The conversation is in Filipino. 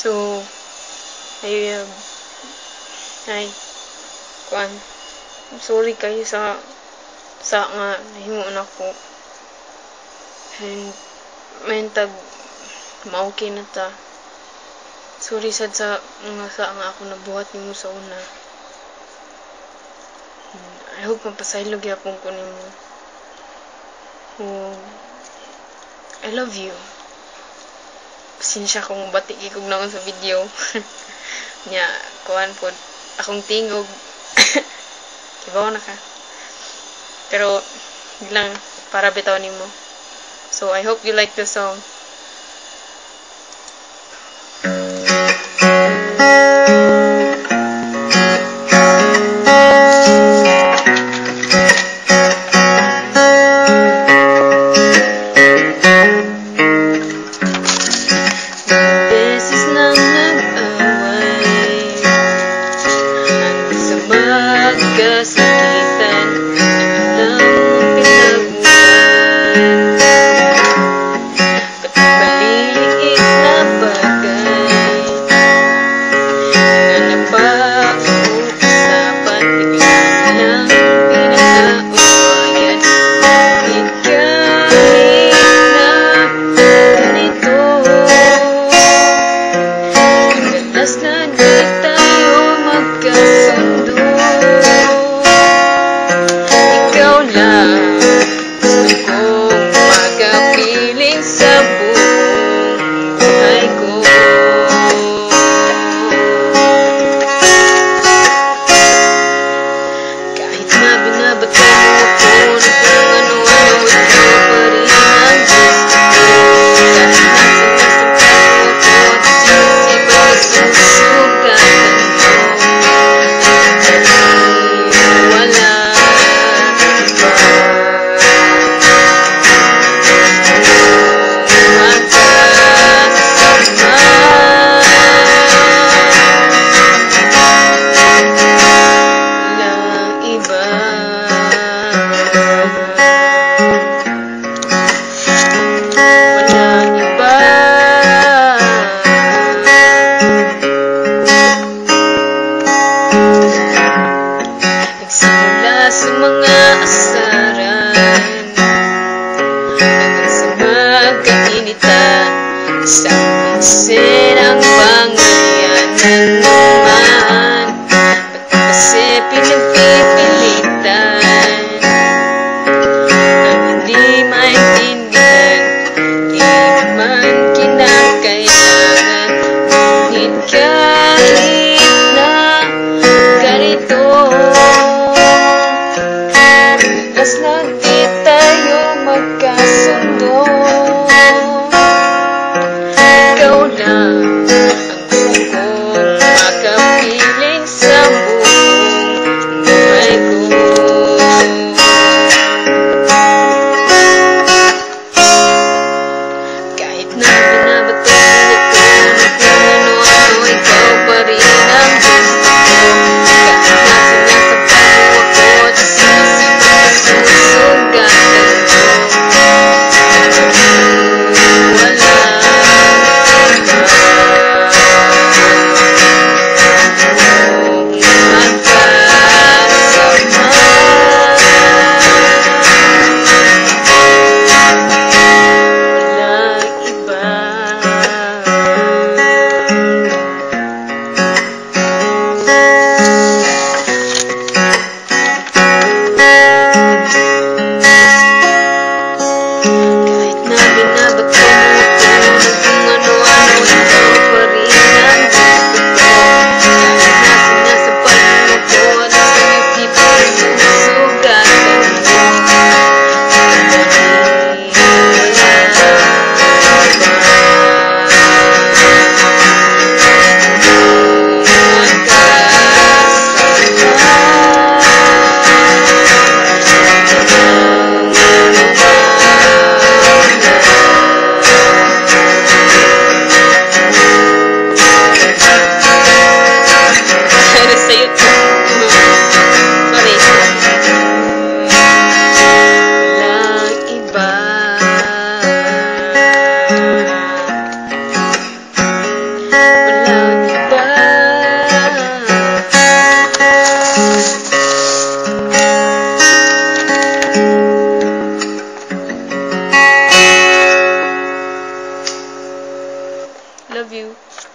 So, ay, kuan. Sorry kayo sa nga nahimo na ko. And, may tag, ma-okay na ta. Sorry sad sa mga sa nga ako nabuhat nimo sa una. I hope mapasaylog yapon ko nimo. I love you. Pasensya kung batik ikog naman sa video. Nya, kuhan po, akong tingog. Kibaw na ka. Pero, lang, para bitaw nimo. So, I hope you like the song. Kasakitan ng pinagmulan, katapaliit na bagay na napag-uusapan, bigla lang pinag-augnayan. Kahit na ganito, madalas na di tayo magkasundo. Gusto kong makapiling sa buong buhay ko. Kahit na binabatay mo ako na kung ano-ano, ikaw pa rin ang gusto ko. Kahit na sinasampay mo ako at sinisipan susugatan mo, wala. Nagsimula sa mga asaran hanggang sa magkainitan, isang minsan ang pangayanan naman, pati kasi pinagpipilitan ang hindi maintindihan, di naman kinakailangan. Ngunit kahit na ganito, madalas na di tayo magkasundo. Ikaw lang ang gusto kong makapiling sa buong buhay ko. Kahit na binabatid ako na kung ano-ano, ikaw pa rin ang gusto ko. Kahit na sinasapaw ako at sinisipan susugatan mo, you.